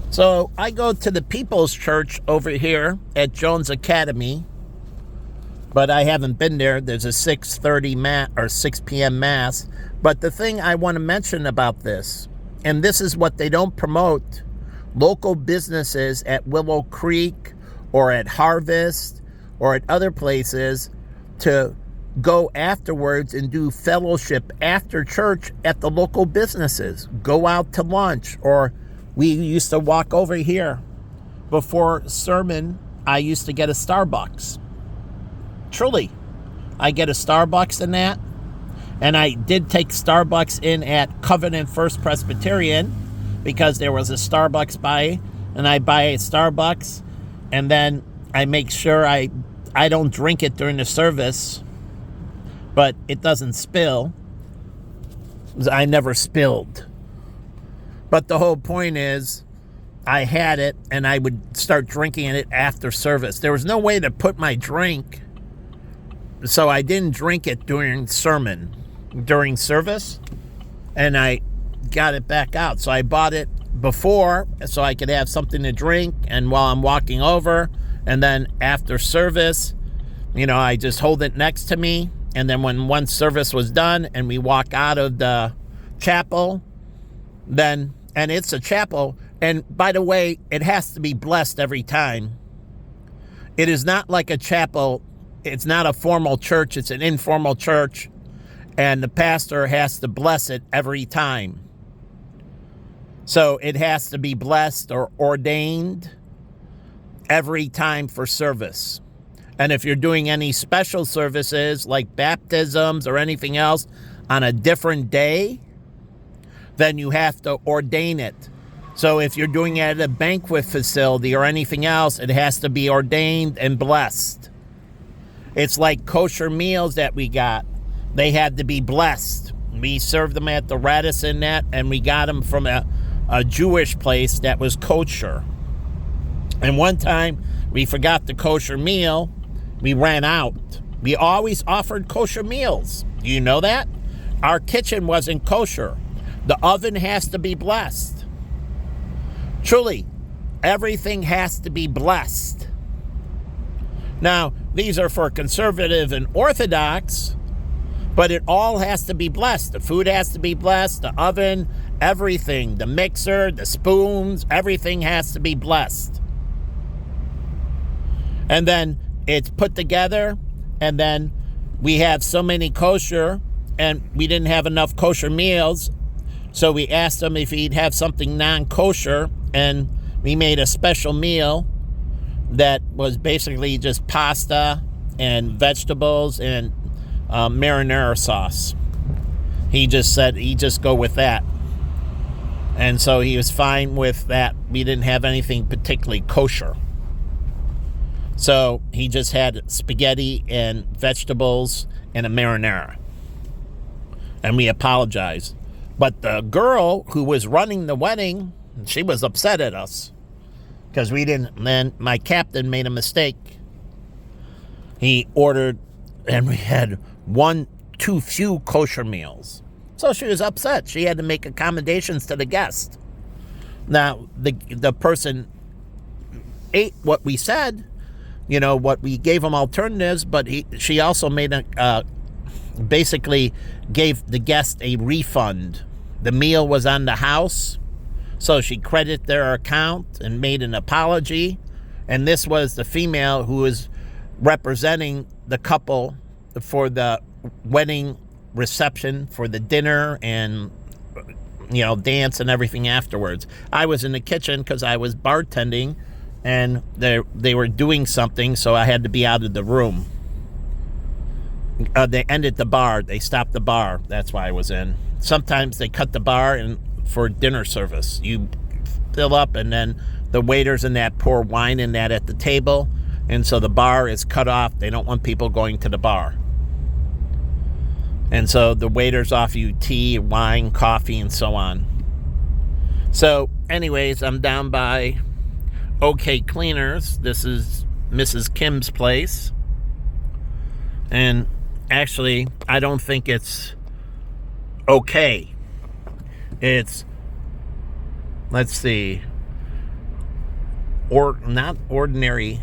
So I go to the People's Church over here at Jones Academy, but I haven't been there. There's a 6:30 mass or 6 p.m. mass. But the thing I want to mention about this, and this is what they don't promote, local businesses at Willow Creek or at Harvest or at other places to go afterwards and do fellowship after church at the local businesses. Go out to lunch, or we used to walk over here. Before sermon, I used to get a Starbucks. Truly, I get a Starbucks in that. And I did take Starbucks in at Covenant First Presbyterian because there was a Starbucks by, and I buy a Starbucks, and then I make sure I don't drink it during the service, but it doesn't spill. I never spilled. But the whole point is, I had it, and I would start drinking it after service. There was no way to put my drink, so I didn't drink it during service, and I got it back out. So I bought it before so I could have something to drink, and while I'm walking over, and then after service, I just hold it next to me, and then when one service was done and we walk out of the chapel, and it's a chapel, and by the way, it has to be blessed every time. It is not like a chapel. It's not a formal church. It's an informal church, and the pastor has to bless it every time. So it has to be blessed or ordained every time for service. And if you're doing any special services like baptisms or anything else on a different day, then you have to ordain it. So if you're doing it at a banquet facility or anything else, it has to be ordained and blessed. It's like kosher meals that we got. They had to be blessed. We served them at the Radisson Net, and we got them from a Jewish place that was kosher. And one time, we forgot the kosher meal. We ran out. We always offered kosher meals. Do you know that? Our kitchen wasn't kosher. The oven has to be blessed. Truly, everything has to be blessed. Now, these are for conservative and orthodox, but it all has to be blessed. The food has to be blessed, the oven, everything, the mixer, the spoons, everything has to be blessed. And then it's put together, and then we have so many kosher, and we didn't have enough kosher meals, so we asked him if he'd have something non-kosher, and we made a special meal that was basically just pasta and vegetables and marinara sauce. He just said he'd just go with that. And so he was fine with that. We didn't have anything particularly kosher. So he just had spaghetti and vegetables and a marinara. And we apologized. But the girl who was running the wedding, she was upset at us. Because we didn't, and then my captain made a mistake. He ordered, and we had too few kosher meals. So she was upset. She had to make accommodations to the guest. Now, the person ate what we said, what we gave him alternatives, but she also made basically gave the guest a refund. The meal was on the house, so she credited their account and made an apology. And this was the female who was representing the couple for the wedding reception, for the dinner and, dance and everything afterwards. I was in the kitchen because I was bartending, and they were doing something, so I had to be out of the room. They ended the bar. They stopped the bar. That's why I was in. Sometimes they cut the bar for dinner service. You fill up, and then the waiters in that pour wine in that at the table, and so the bar is cut off. They don't want people going to the bar. And so the waiters offer you tea, wine, coffee, and so on. So anyways, I'm down by OK Cleaners. This is Mrs. Kim's place. And actually, I don't think it's okay. It's, let's see, not ordinary.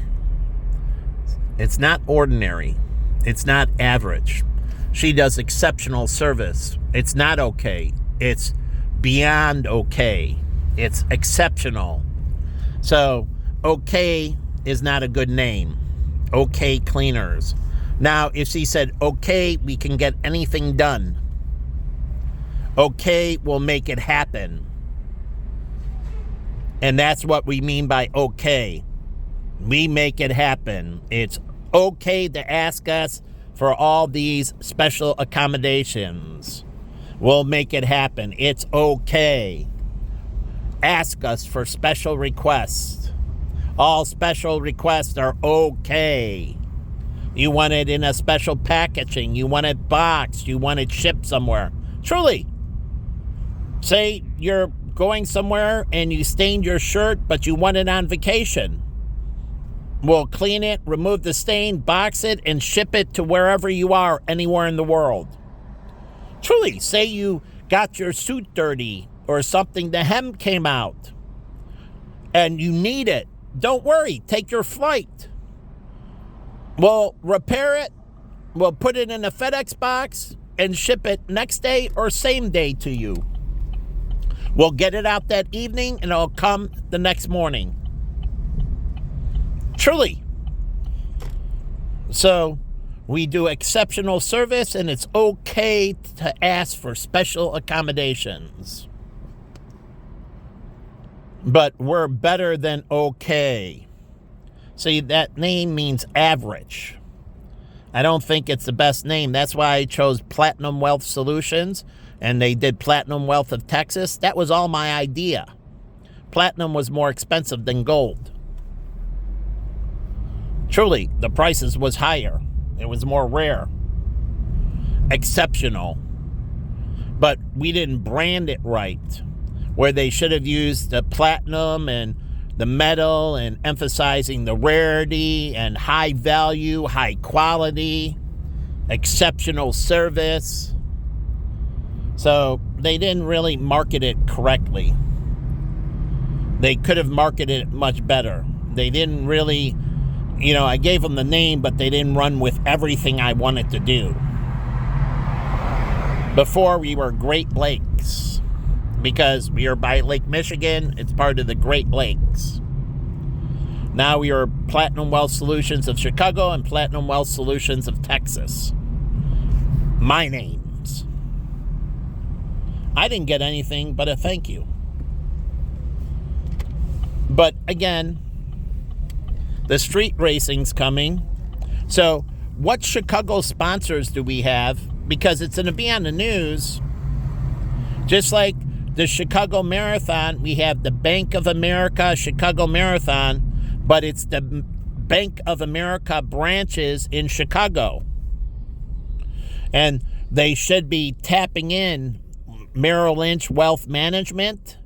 It's not ordinary. It's not average. She does exceptional service. It's not okay. It's beyond okay. It's exceptional. So, okay is not a good name. Okay Cleaners. Now, if she said, okay, we can get anything done. Okay, we'll make it happen. And that's what we mean by okay. We make it happen. It's okay to ask us for all these special accommodations. We'll make it happen. It's okay. Ask us for special requests. All special requests are okay. You want it in a special packaging. You want it boxed. You want it shipped somewhere. Truly. Say you're going somewhere and you stained your shirt, but you want it on vacation. We'll clean it, remove the stain, box it, and ship it to wherever you are, anywhere in the world. Truly, say you got your suit dirty or something, the hem came out, and you need it. Don't worry, take your flight. We'll repair it, we'll put it in a FedEx box, and ship it next day or same day to you. We'll get it out that evening, and it'll come the next morning. Truly. So, we do exceptional service, and it's okay to ask for special accommodations. But we're better than okay. See, that name means average. I don't think it's the best name. That's why I chose Platinum Wealth Solutions, and they did Platinum Wealth of Texas. That was all my idea. Platinum was more expensive than gold. Truly, the prices was higher. It was more rare. Exceptional. But we didn't brand it right, where they should have used the platinum and the metal and emphasizing the rarity and high value, high quality, exceptional service. So they didn't really market it correctly. They could have marketed it much better. They didn't really... I gave them the name, but they didn't run with everything I wanted to do. Before, we were Great Lakes, because we are by Lake Michigan. It's part of the Great Lakes. Now we are Platinum Wealth Solutions of Chicago and Platinum Wealth Solutions of Texas. My names. I didn't get anything but a thank you. But again, the street racing's coming. So what Chicago sponsors do we have? Because it's going to be on the news. Just like the Chicago Marathon, we have the Bank of America Chicago Marathon, but it's the Bank of America branches in Chicago. And they should be tapping in Merrill Lynch Wealth Management.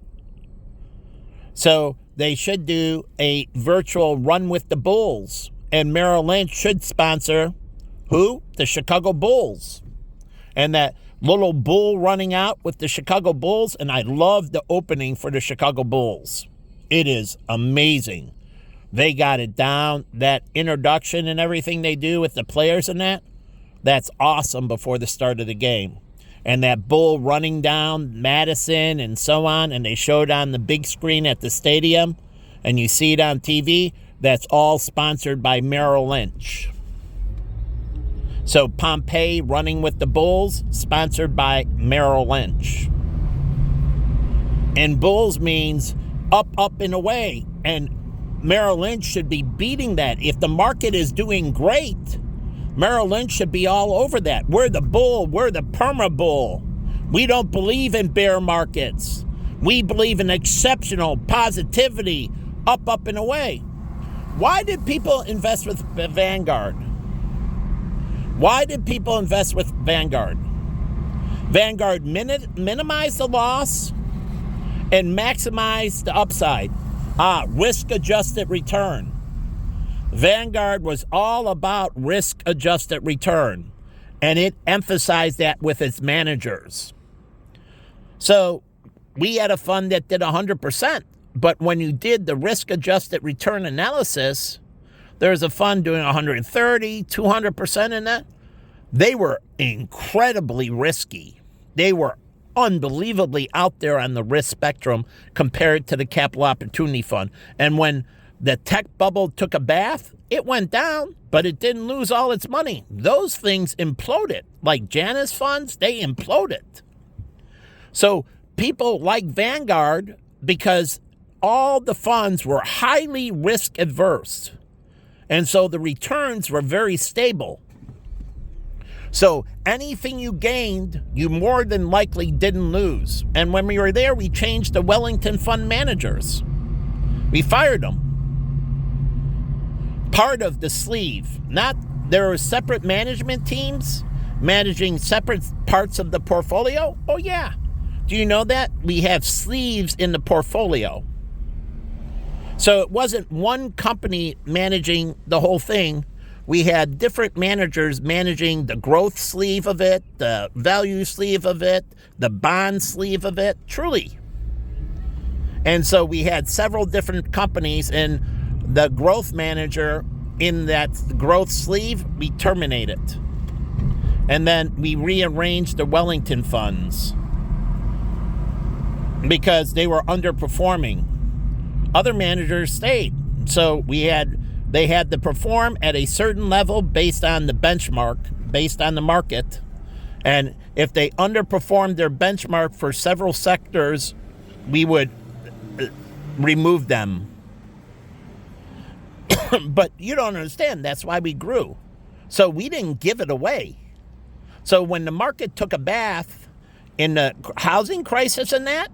So they should do a virtual run with the Bulls. And Merrill Lynch should sponsor who? The Chicago Bulls. And that little bull running out with the Chicago Bulls. And I love the opening for the Chicago Bulls. It is amazing. They got it down. That introduction and everything they do with the players and that's awesome before the start of the game. And that bull running down Madison and so on, and they showed on the big screen at the stadium, and you see it on TV, that's all sponsored by Merrill Lynch. So Pompey running with the Bulls, sponsored by Merrill Lynch. And Bulls means up, up, and away. And Merrill Lynch should be beating that. If the market is doing great, Merrill Lynch should be all over that. We're the bull. We're the perma bull. We don't believe in bear markets. We believe in exceptional positivity, up, up, and away. Why did people invest with Vanguard? Why did people invest with Vanguard? Vanguard minimized the loss and maximized the upside. Risk-adjusted return. Vanguard was all about risk-adjusted return, and it emphasized that with its managers. So we had a fund that did 100% But when you did the risk-adjusted return analysis, there's a fund doing 130, 200% in that. They were incredibly risky. They were unbelievably out there on the risk spectrum compared to the Capital Opportunity Fund. And when the tech bubble took a bath, it went down, but it didn't lose all its money. Those things imploded. Like Janus funds, they imploded. So people like Vanguard, because all the funds were highly risk adverse. And so the returns were very stable. So anything you gained, you more than likely didn't lose. And when we were there, we changed the Wellington fund managers. We fired them. Part of the sleeve. There were separate management teams managing separate parts of the portfolio. Oh, yeah. Do you know that? We have sleeves in the portfolio. So it wasn't one company managing the whole thing. We had different managers managing the growth sleeve of it, the value sleeve of it, the bond sleeve of it, truly. And so we had several different companies, and the growth manager in that growth sleeve, we terminated. And then we rearranged the Wellington funds because they were underperforming. Other managers stayed. So they had to perform at a certain level based on the benchmark, based on the market. And if they underperformed their benchmark for several sectors, we would remove them. But you don't understand. That's why we grew. So we didn't give it away. So when the market took a bath in the housing crisis and that,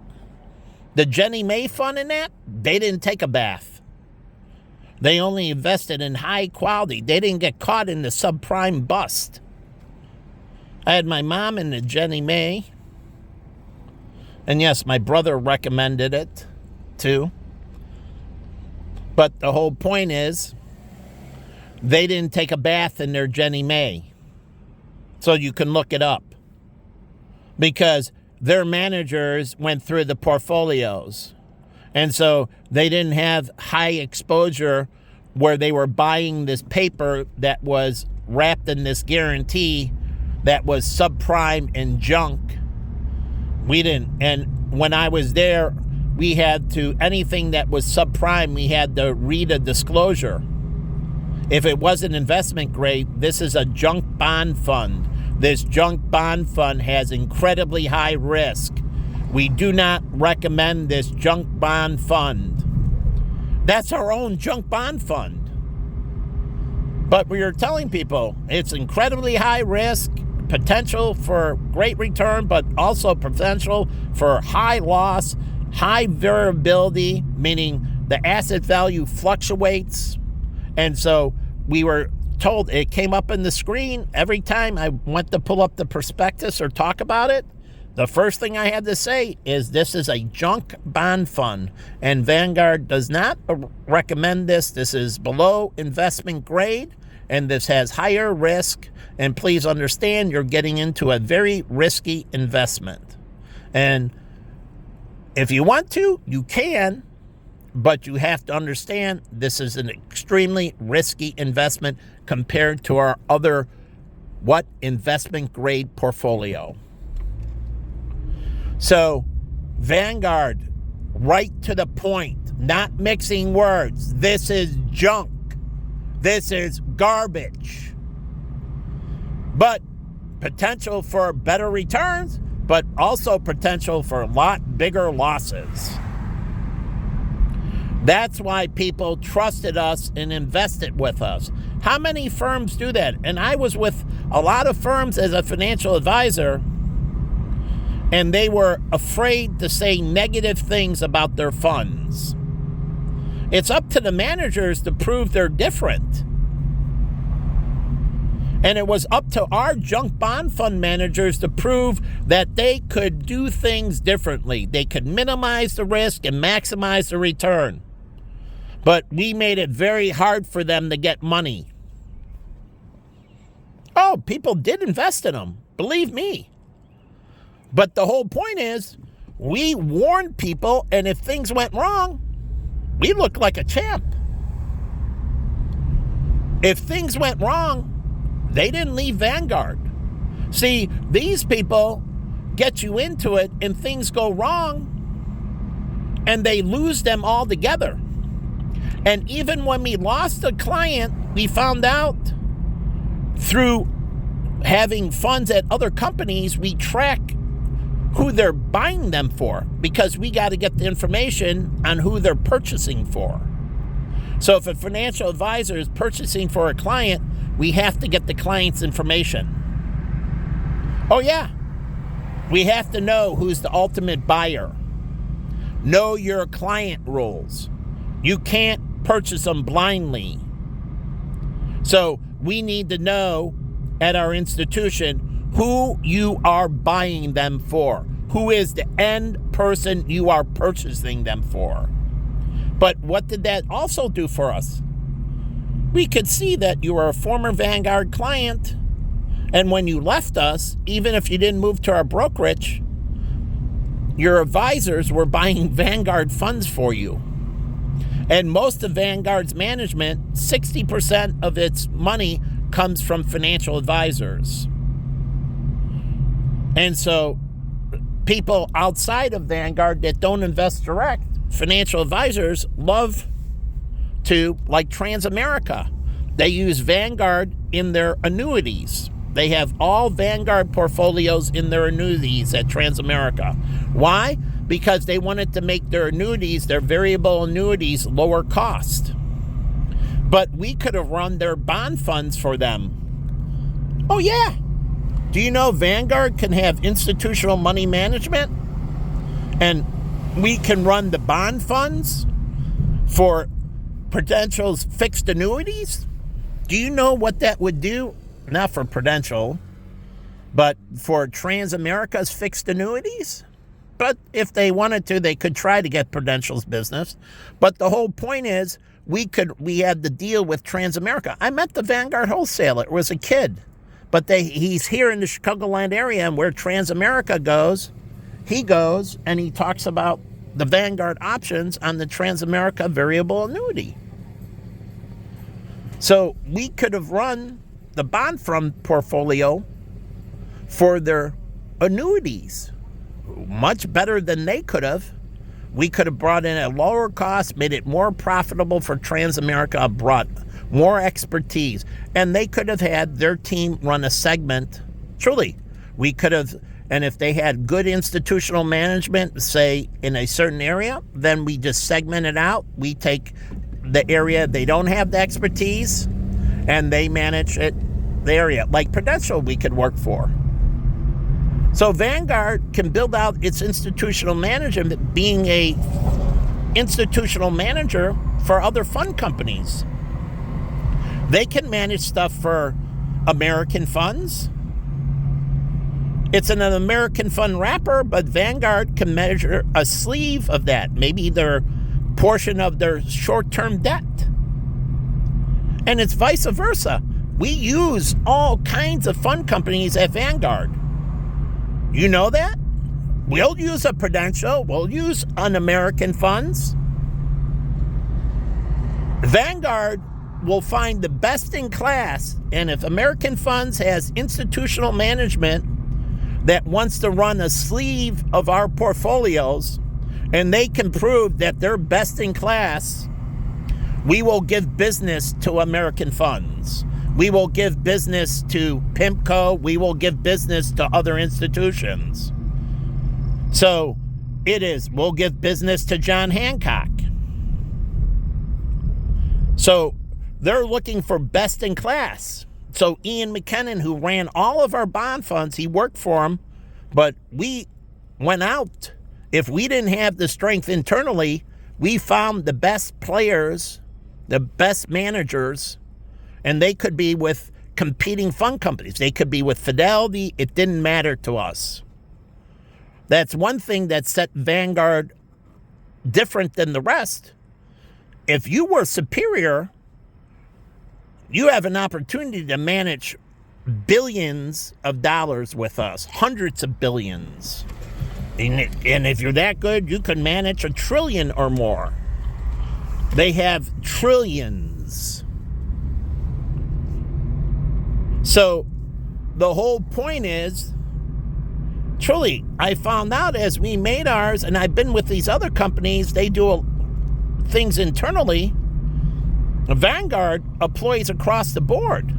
the Jenny Mae fund and that, they didn't take a bath. They only invested in high quality. They didn't get caught in the subprime bust. I had my mom in the Jenny Mae. And yes, my brother recommended it too. But the whole point is, they didn't take a bath in their Jenny Mae. So you can look it up. Because their managers went through the portfolios. And so they didn't have high exposure where they were buying this paper that was wrapped in this guarantee that was subprime and junk. We didn't. And when I was there, we had to, anything that was subprime, we had to read a disclosure. If it wasn't investment grade, this is a junk bond fund. This junk bond fund has incredibly high risk. We do not recommend this junk bond fund. That's our own junk bond fund. But we are telling people it's incredibly high risk, potential for great return, but also potential for high loss, high variability, meaning the asset value fluctuates. And so we were told, it came up in the screen every time I went to pull up the prospectus or talk about it. The first thing I had to say is this is a junk bond fund, and Vanguard does not recommend this. This is below investment grade, and this has higher risk. And please understand, you're getting into a very risky investment. And if you want to, you can, but you have to understand this is an extremely risky investment compared to our other investment grade portfolio. So Vanguard, right to the point, not mixing words. This is junk. This is garbage. But potential for better returns, but also potential for a lot bigger losses. That's why people trusted us and invested with us. How many firms do that? And I was with a lot of firms as a financial advisor, and they were afraid to say negative things about their funds. It's up to the managers to prove they're different. And it was up to our junk bond fund managers to prove that they could do things differently. They could minimize the risk and maximize the return. But we made it very hard for them to get money. Oh, people did invest in them, believe me. But the whole point is, we warned people, and if things went wrong, we look like a champ. If things went wrong, they didn't leave Vanguard. See, these people get you into it and things go wrong and they lose them altogether. And even when we lost a client, we found out through having funds at other companies, we track who they're buying them for because we got to get the information on who they're purchasing for. So if a financial advisor is purchasing for a client, we have to get the client's information. Oh yeah, we have to know who's the ultimate buyer. Know your client rules. You can't purchase them blindly. So we need to know at our institution who you are buying them for. Who is the end person you are purchasing them for? But what did that also do for us? We could see that you were a former Vanguard client, and when you left us, even if you didn't move to our brokerage, your advisors were buying Vanguard funds for you. And most of Vanguard's management, 60% of its money comes from financial advisors. And so people outside of Vanguard that don't invest direct, financial advisors love to, like Transamerica. They use Vanguard in their annuities. They have all Vanguard portfolios in their annuities at Transamerica. Why? Because they wanted to make their annuities, their variable annuities, lower cost. But we could have run their bond funds for them. Oh yeah. Do you know Vanguard can have institutional money management? And we can run the bond funds for Prudential's fixed annuities? Do you know what that would do? Not for Prudential, but for Transamerica's fixed annuities? But if they wanted to, they could try to get Prudential's business. But the whole point is, we had the deal with Transamerica. I met the Vanguard wholesaler. It was a kid. But he's here in the Chicagoland area, and where Transamerica goes, he goes and he talks about the Vanguard options on the Transamerica variable annuity. So we could have run the bond fund portfolio for their annuities much better than they could have. We could have brought in a lower cost, made it more profitable for Transamerica, brought more expertise, and they could have had their team run a segment. Truly, we could have, and if they had good institutional management, say in a certain area, then we just segment it out. We take the area they don't have the expertise, and they manage it, the area. Like Prudential, we could work for. So Vanguard can build out its institutional management, being a institutional manager for other fund companies. They can manage stuff for American funds. It's an American fund wrapper, but Vanguard can measure a sleeve of that, maybe their portion of their short-term debt. And it's vice versa. We use all kinds of fund companies at Vanguard. You know that? We'll use a Prudential. We'll use an American funds. Vanguard will find the best in class, and if American Funds has institutional management that wants to run a sleeve of our portfolios, and they can prove that they're best in class, we will give business to American Funds. We will give business to PIMCO. We will give business to other institutions. So we'll give business to John Hancock. So they're looking for best in class. So Ian McKinnon, who ran all of our bond funds, he worked for them, but we went out. If we didn't have the strength internally, we found the best players, the best managers, and they could be with competing fund companies. They could be with Fidelity. It didn't matter to us. That's one thing that set Vanguard different than the rest. If you were superior, you have an opportunity to manage billions of dollars with us, hundreds of billions. And if you're that good, you can manage $1 trillion or more. They have trillions. So the whole point is, truly, I found out as we made ours, and I've been with these other companies, they do things internally. Vanguard employs across the board.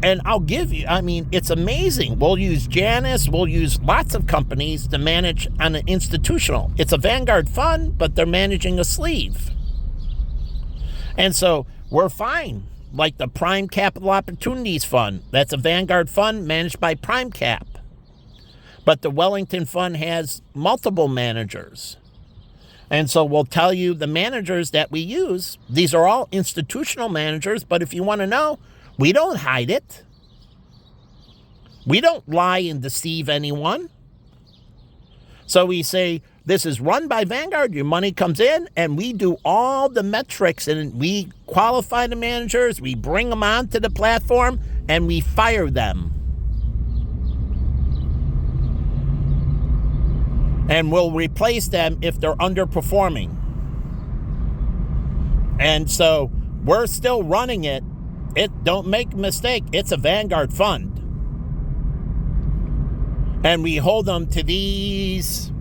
And I'll give you, I mean, it's amazing. We'll use Janus, we'll use lots of companies to manage on an institutional. It's a Vanguard fund, but they're managing a sleeve. And so we're fine. Like the Prime Capital Opportunities Fund, that's a Vanguard fund managed by Prime Cap. But the Wellington Fund has multiple managers. And so we'll tell you the managers that we use. These are all institutional managers, but if you want to know, we don't hide it. We don't lie and deceive anyone. So we say, this is run by Vanguard, your money comes in, and we do all the metrics, and we qualify the managers, we bring them onto the platform, and we fire them. And we'll replace them if they're underperforming. And so we're still running it. Don't make a mistake, it's a Vanguard fund. And we hold them to these